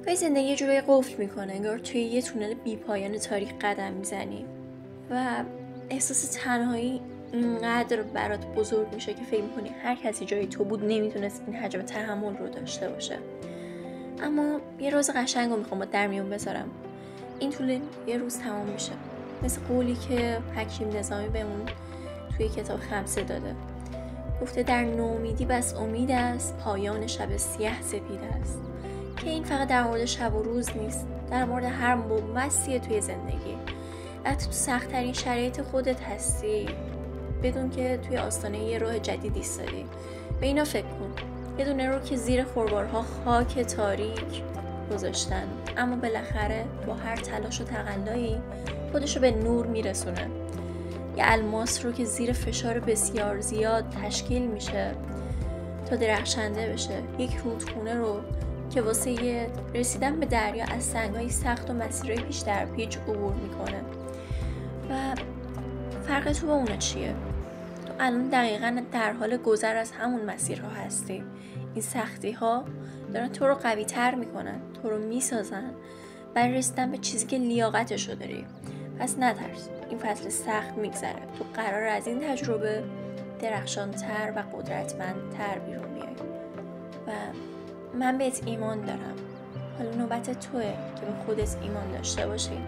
گاهی زندگی یه جورایی قفل میکنه، انگار توی یه تونل بی‌پایان تاریک قدم میزنی و احساس تنهایی اینقدر برات بزرگ میشه که فکر میکنی هر کسی جای تو بود نمیتونست این حجم تحمل رو داشته باشه. اما یه روز قشنگ رو میخوام با در میون بذارم. این طول یه روز تمام میشه، مثل قولی که حکیم نظامی بهمون توی کتاب خمسه داده. گفته در نومیدی بس امید است، پایان شب سیاه سپید است. که این فقط در مورد شب و روز نیست، در مورد هر مسیه توی زندگی. وقتی تو سخت‌ترین شرایط خودت هستی، بدون که توی آستانه یه راه جدید ایستادی. به اینا فکر کن، یه دونه رو که زیر خوربارها خاک تاریک گذاشتن، اما بالاخره با هر تلاش و تقلایی خودشو به نور میرسونه. یه الماس رو که زیر فشار بسیار زیاد تشکیل میشه تا درخشنده بشه. یک رودخونه رو که واسه رسیدن به دریا از سنگ‌های سخت و مسیرهای پیش در پیچ عبور میکنه. و فرق تو با اونا چیه؟ تو الان دقیقاً در حال گذر از همون مسیرها هستی. این سختی‌ها دارن تو رو قوی تر میکنن، تو رو میسازن برای رسیدن به چیزی که لیاقتشو داری. پس نترس، این فصل سخت میگذره. تو قراره از این تجربه درخشانتر و قدرتمندتر بیرون بیای و من بهت ایمان دارم. حالا نوبت توئه که به خودت ایمان داشته باشی.